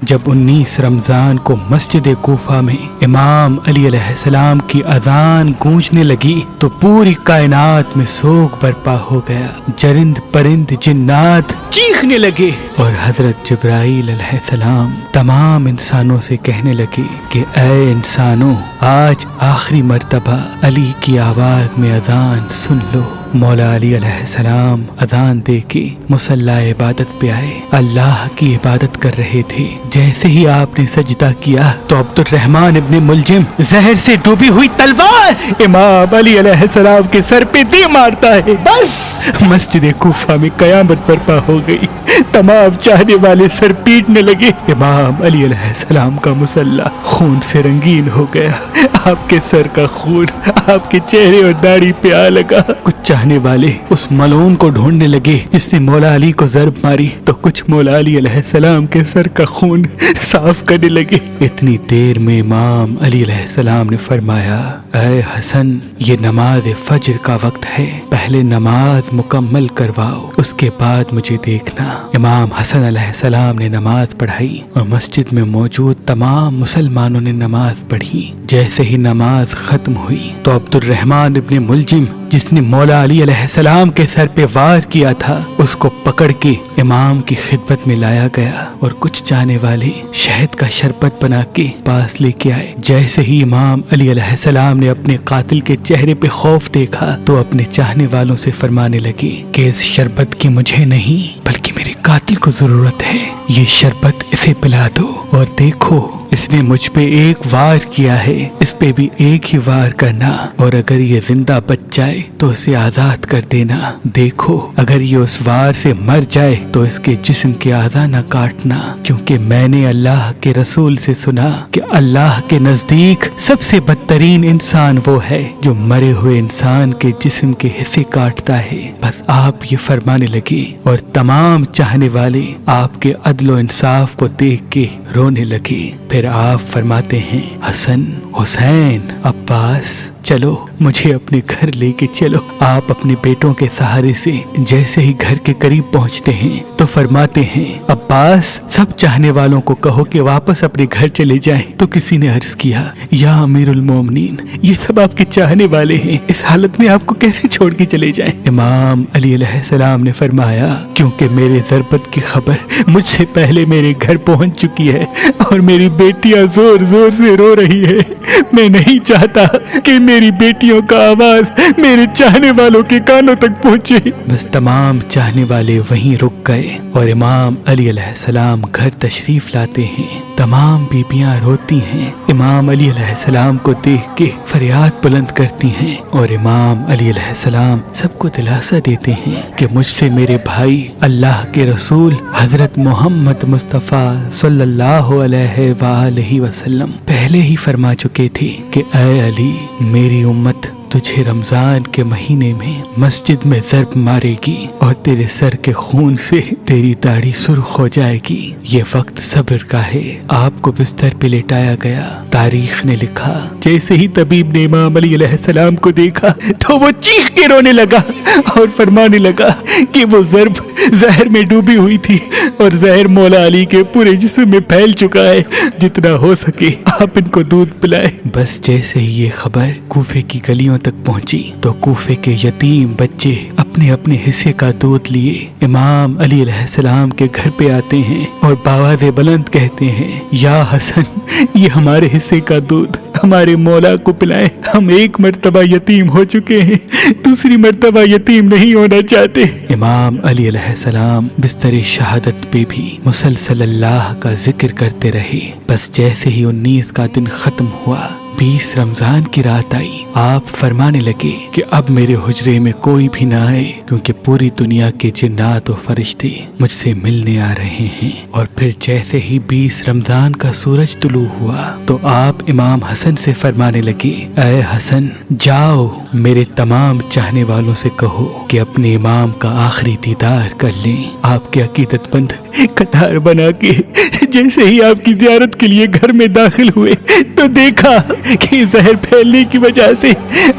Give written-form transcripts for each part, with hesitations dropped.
جب 19 رمضان کو مسجد کوفہ میں امام علی علیہ السلام کی اذان گونجنے لگی تو پوری کائنات میں سوگ برپا ہو گیا. چرند پرند جنات چیخنے لگے اور حضرت جبرائیل علیہ السلام تمام انسانوں سے کہنے لگے کہ اے انسانوں، آج آخری مرتبہ علی کی آواز میں اذان سن لو. مولا علی علیہ السلام اذان دے کے مصلی عبادت پہ آئے. اللہ کی عبادت کر رہے تھے. جیسے ہی آپ نے سجدہ کیا تو عبد الرحمن ابن ملجم زہر سے ڈوبی ہوئی تلوار امام علی علیہ السلام کے سر پہ دے مارتا ہے. بس مسجد کوفہ میں قیامت برپا ہو گئی. تمام چاہنے والے سر پیٹنے لگے. امام علی علیہ السلام کا مصلی خون سے رنگین ہو گیا. آپ کے سر کا خون آپ کے چہرے اور داڑھی پہ آ لگا. کچھ چاہنے والے اس ملعون کو ڈھونڈنے لگے جس نے مولا علی کو ضرب ماری تو کچھ مولا علی علیہ السلام کے سر کا خون صاف کرنے لگے. اتنی دیر میں امام علی علیہ السلام نے فرمایا، اے حسن، یہ نماز فجر کا وقت ہے، پہلے نماز مکمل کرواؤ، اس کے بعد مجھے دیکھنا. امام حسن علیہ السلام نے نماز پڑھائی اور مسجد میں موجود تمام مسلمانوں نے نماز پڑھی. جیسے ہی نماز ختم ہوئی تو عبد الرحمن ابن ملجم جس نے مولا علی علیہ السلام کے سر پہ وار کیا تھا اس کو پکڑ کے امام کی خدمت میں لایا گیا اور کچھ چاہنے والے شہد کا شربت بنا کے پاس لے کے آئے. جیسے ہی امام علی علیہ السلام نے اپنے قاتل کے چہرے پہ خوف دیکھا تو اپنے چاہنے والوں سے فرمانے لگے کہ اس شربت کی مجھے نہیں بلکہ میرے قاتل کو ضرورت ہے. یہ شربت اسے پلا دو اور دیکھو اس نے مجھ پہ ایک وار کیا ہے، اس پہ بھی ایک ہی وار کرنا اور اگر یہ زندہ بچ جائے تو اسے آزاد کر دینا. دیکھو اگر یہ اس وار سے مر جائے تو اس کے جسم کے اعضاء نہ کاٹنا، کیونکہ میں نے اللہ کے رسول سے سنا کہ اللہ کے نزدیک سب سے بدترین انسان وہ ہے جو مرے ہوئے انسان کے جسم کے حصے کاٹتا ہے. بس آپ یہ فرمانے لگے اور تمام چاہنے والے آپ کے عدل و انصاف کو دیکھ کے رونے لگے. پھر آپ فرماتے ہیں، حسن، حسین، عباس، چلو مجھے اپنے گھر لے کے چلو. آپ اپنے بیٹوں کے سہارے سے جیسے ہی گھر کے قریب پہنچتے ہیں تو فرماتے ہیں، عباس، سب چاہنے والوں کو کہو کہ واپس اپنے گھر چلے جائیں. تو کسی نے عرض کیا، یا امیر المومنین، یہ سب آپ کے چاہنے والے ہیں، اس حالت میں آپ کو کیسے چھوڑ کے چلے جائیں؟ امام علی علیہ السلام نے فرمایا، کیونکہ میرے ضربت کی خبر مجھ سے پہلے میرے گھر پہنچ چکی ہے اور میری بیٹیاں زور زور سے رو رہی ہے. میں نہیں چاہتا کہ میری بیٹیوں کا آواز میرے چاہنے والوں کے کانوں تک پہنچے. بس تمام چاہنے والے وہیں رک گئے اور امام علی علیہ السلام گھر تشریف لاتے ہیں. تمام بیبیاں روتی ہیں، امام علی علیہ السلام کو دیکھ کے فریاد بلند کرتی ہیں اور امام علی علیہ السلام سب کو دلاسا دیتے ہیں کہ مجھ سے میرے بھائی اللہ کے رسول حضرت محمد مصطفیٰ صلی اللہ علیہ وآلہ وسلم پہلے ہی فرما چکے تھے کہ اے علی، میری امت تجھے رمضان کے مہینے میں مسجد میں ضرب مارے گی اور تیرے سر کے خون سے تیری داڑھی سرخ ہو جائے گی. یہ وقت صبر کا ہے. آپ کو بستر پہ لٹایا گیا. تاریخ نے لکھا، جیسے ہی طبیب نے امام علی علیہ السلام کو دیکھا تو وہ چیخ کے رونے لگا اور فرمانے لگا کہ وہ ضرب زہر میں ڈوبی ہوئی تھی اور زہر مولا علی کے پورے جسم میں پھیل چکا ہے. جتنا ہو سکے آپ ان کو دودھ پلائے. بس جیسے ہی یہ خبر کوفے کی گلیوں تک پہنچی تو کوفے کے یتیم بچے اپنے اپنے حصے کا دودھ لیے امام علی علیہ السلام کے گھر پہ آتے ہیں اور بآواز بلند کہتے ہیں، یا حسن، یہ ہمارے حصے کا دودھ ہمارے مولا کو پلائیں. ہم ایک مرتبہ یتیم ہو چکے ہیں، دوسری مرتبہ یتیم نہیں ہونا چاہتے. امام علی علیہ السلام بستر شہادت پہ بھی مسلسل اللہ کا ذکر کرتے رہے. بس جیسے ہی 19 کا دن ختم ہوا، 20 رمضان کی رات آئی، آپ فرمانے لگے کہ اب میرے حجرے میں کوئی بھی نہ آئے کیونکہ پوری دنیا کے جنات و فرشتے مجھ سے ملنے آ رہے ہیں. اور پھر جیسے ہی 20 رمضان کا سورج طلوع ہوا تو آپ امام حسن سے فرمانے لگے، اے حسن، جاؤ میرے تمام چاہنے والوں سے کہو کہ اپنے امام کا آخری دیدار کر لیں. آپ کے عقیدت مند قطار بنا کے جیسے ہی آپ کی زیارت کے لیے گھر میں داخل ہوئے تو دیکھا کہ زہر پھیلنے کی وجہ سے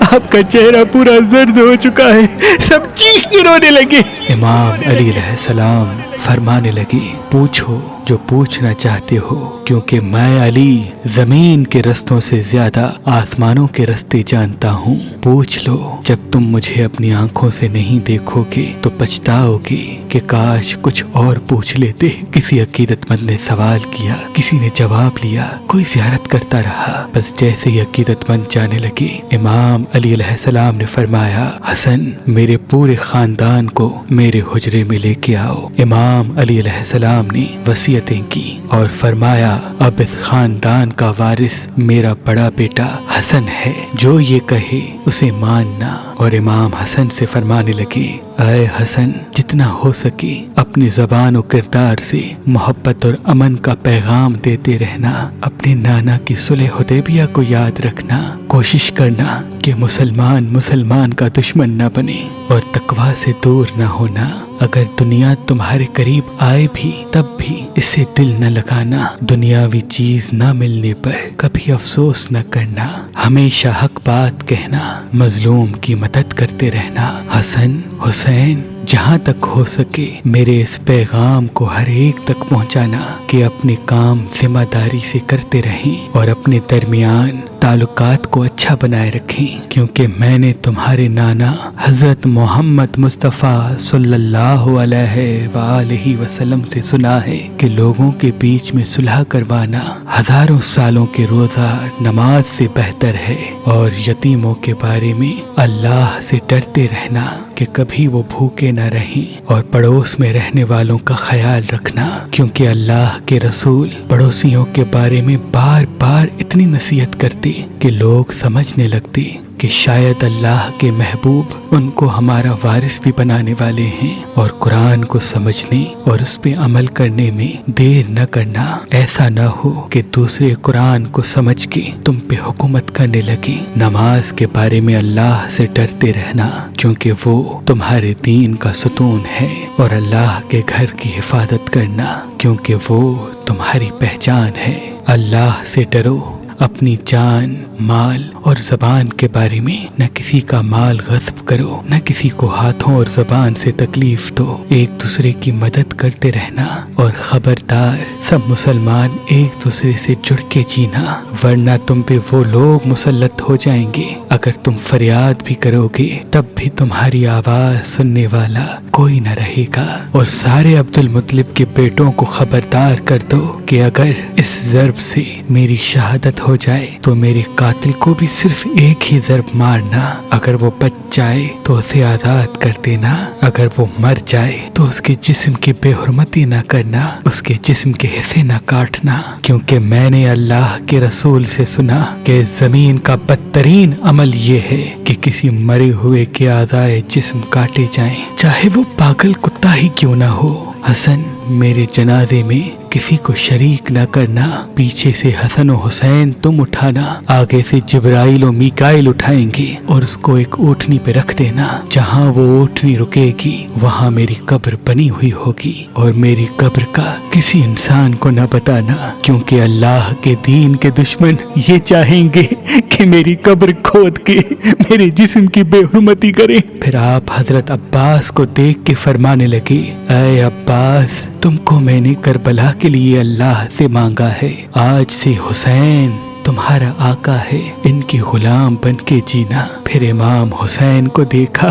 آپ کا چہرہ پورا زرد ہو چکا ہے. سب چیخ کے رونے لگے. امام علی علیہ السلام فرمانے لگے، پوچھو जो पूछना चाहते हो, क्योंकि मैं अली जमीन के रस्तों से ज्यादा आसमानों के रास्ते जानता हूँ। पूछ लो, जब तुम मुझे अपनी आंखों से नहीं देखोगे तो पछताओगे कि काश कुछ और पूछ लेते। किसी अकीदतमंद ने सवाल किया, किसी ने जवाब लिया, कोई ज़ियारत करता रहा। बस जैसे ही अकीदतमंद जाने लगे, इमाम अली अलैहिस्सलाम ने फरमाया, हसन मेरे पूरे खानदान को मेरे हुजरे में लेके आओ। इमाम अली अलैहिस्सलाम ने वसीयतें की और फरमाया, अब इस खानदान का वारिस मेरा बड़ा बेटा हसन है, जो ये कहे उसे मानना। और इमाम हसन से फरमाने लगे, ऐ हसन, जितना हो सके अपनी ज़बान और किरदार से मोहब्बत और अमन का पैगाम देते रहना। अपने नाना की सुलह हुदैबिया को याद रखना। कोशिश करना कि मुसलमान का दुश्मन न बने और तकवा से दूर न होना। अगर दुनिया तुम्हारे करीब आए भी तब भी इससे दिल न लगाना। दुनियावी चीज न मिलने पर कभी अफसोस न करना। हमेशा हक बात कहना, मजलूम की मदद करते रहना। हसन, हुसैन, जहाँ तक हो सके मेरे इस पैगाम को हर एक तक पहुँचाना कि अपने काम जिम्मेदारी से करते रहें और अपने दरमियान ताल्लुकात को अच्छा बनाए रखें, क्योंकि मैंने तुम्हारे नाना हजरत मोहम्मद मुस्तफ़ा सल्लल्लाहु अलैहि वसल्लम से सुना है कि लोगों के बीच में सुलह करवाना हजारों सालों के रोजा नमाज से बेहतर है। और यतीमों के बारे में अल्लाह से डरते रहना कि कभी वो भूखे न रहें, और पड़ोस में रहने वालों का ख्याल रखना, क्योंकि अल्लाह के रसूल पड़ोसियों के बारे में बार बार इतनी नसीहत करते कि लोग समझने लगते कि शायद अल्लाह के महबूब उनको हमारा वारिस भी बनाने वाले हैं। और कुरान को समझने और उस पे अमल करने में देर न करना। ऐसा न हो कि दूसरे कुरान को समझ के तुम पे हुकूमत करने लगे। नमाज के बारे में अल्लाह से डरते रहना, क्योंकि वो तुम्हारे दीन का सुतून है। और अल्लाह के घर की हिफाजत करना, क्योंकि वो तुम्हारी पहचान है। अल्लाह से डरो। अपनी जान, माल और जबान के बारे में न किसी का माल गस्ब करो, न किसी को हाथों और जबान से तकलीफ दो। एक दूसरे की मदद करते रहना। और खबरदार, सब मुसलमान एक दूसरे से जुड़ के जीना, वरना तुम पे वो लोग मुसल्लत हो जाएंगे। अगर तुम फरियाद भी करोगे तब भी तुम्हारी आवाज सुनने वाला कोई न रहेगा। और सारे अब्दुल मुत्तलिब के बेटों को खबरदार कर दो कि अगर इस ज़र्ब से मेरी शहादत हो जाए तो मेरे कातिल को भी सिर्फ एक ही ज़र्ब मारना। अगर वो बच जाए तो उसे आज़ाद कर देना। अगर वो मर जाए तो उसके जिस्म की बेहुरमती न करना, उसके जिस्म के हिस्से न काटना। क्योंकि मैंने अल्लाह के रसूल से सुना कि ज़मीन का बदतरीन अमल ये है कि किसी मरे हुए के आज़ाए जिस्म काटे जाएं, चाहे वो पागल कुत्ता ही क्यों ना हो। हसन, मेरे जनाजे में किसी को शरीक न करना। पीछे से हसन और हुसैन तुम उठाना, आगे से जिब्राइल और मीकाइल उठाएंगे और उसको एक ऊँटनी पे रख देना। जहाँ वो ऊँटनी रुकेगी वहाँ मेरी कब्र बनी हुई होगी। और मेरी कब्र का किसी इंसान को न बताना, क्योंकि अल्लाह के दीन के दुश्मन ये चाहेंगे कि मेरी कब्र खोद के मेरे जिस्म की बेहुरमती करें। फिर आप हजरत अब्बास को देख के फरमाने लगे, ऐ अब्बास, तुमको मैंने करबला के लिए अल्लाह से मांगा है। आज से हुसैन तुम्हारा आका है, इनकी गुलाम बन के जीना। फिर इमाम हुसैन को देखा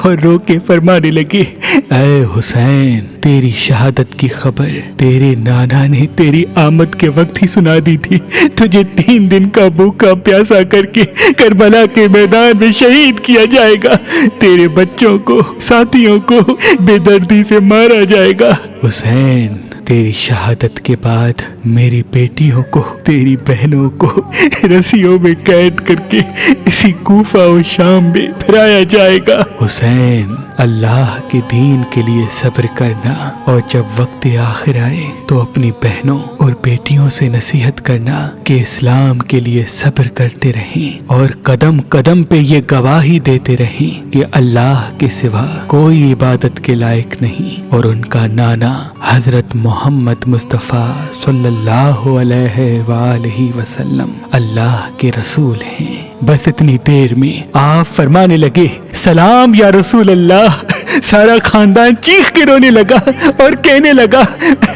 और रो के फरमाने लगे, ऐ हुसैन, तेरी शहादत की खबर तेरे नाना ने तेरी आमद के वक्त ही सुना दी थी। तुझे 3 दिन का भूखा प्यासा करके करबला के मैदान में शहीद किया जाएगा। तेरे बच्चों को, साथियों को बेदर्दी से मारा जाएगा। हुसैन, तेरी शहादत के बाद मेरी बेटियों को, तेरी बहनों को रस्सियों में कैद करके इसी कूफा और शाम में फिराया जाएगा। हुसैन, अल्लाह के दीन के लिए सब्र करना, और जब वक्त आखिर आए तो अपनी बहनों और बेटियों से नसीहत करना कि इस्लाम के लिए सब्र करते रहें और कदम कदम पे ये गवाही देते रहें कि अल्लाह के सिवा कोई इबादत के लायक नहीं, और उनका नाना हजरत मोहम्मद मुस्तफ़ा सल्लल्लाहु अलैहि वसल्लम अल्लाह के रसूल हैं। बस इतनी देर में आप फरमाने लगे, सलाम या रसूल अल्लाह, सारा खानदान चीख के रोने लगा और कहने लगा,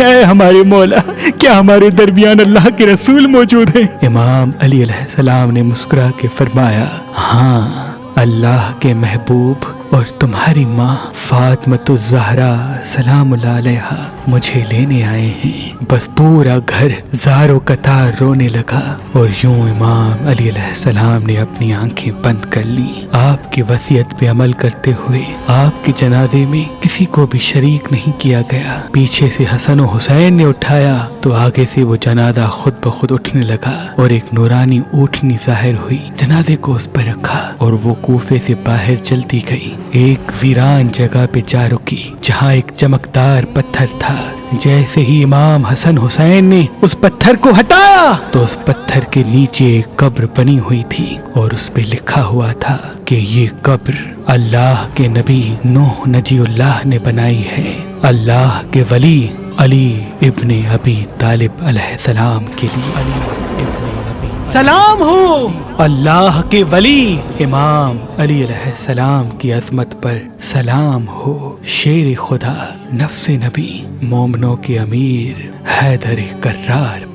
ऐ हमारे मौला, क्या हमारे दरमियान अल्लाह के रसूल मौजूद हैं? इमाम अली अलैहिस्सलाम ने मुस्कुरा के फरमाया, हाँ, अल्लाह के महबूब और तुम्हारी माँ फातिमतुज़ ज़हरा सलामुल्लाह अलैहा मुझे लेने आए हैं। बस पूरा घर ज़ारो कतार रोने लगा और यूं इमाम अली अलैहिस्सलाम ने अपनी आंखें बंद कर ली। आपकी वसीयत पे अमल करते हुए आपके जनाजे में किसी को भी शरीक नहीं किया गया। पीछे से हसन और हुसैन ने उठाया तो आगे से वो जनाजा खुद ब खुद उठने लगा और एक नूरानी ऊँटनी जाहिर हुई। जनाजे को उस पर रखा और वो कूफे से बाहर चलती गई। एक वीरान जगह पे जा रुकी जहाँ एक चमकदार पत्थर था। जैसे ही इमाम हसन हुसैन ने उस पत्थर को हटाया तो उस पत्थर के नीचे एक कब्र बनी हुई थी और उस पे लिखा हुआ था कि ये कब्र अल्लाह के नबी नूह नजीउल्लाह ने बनाई है, अल्लाह के वली अली इब्ने अबी तालिब अलैहिस्सलाम के लिए। अली इब्ने अबी सलाम हो अल्लाह के वली इमाम अली अलैहिस्सलाम की अज़मत पर सलाम हो। शेर खुदा नफ्स नबी मोमनों के अमीर हैदर कर्रार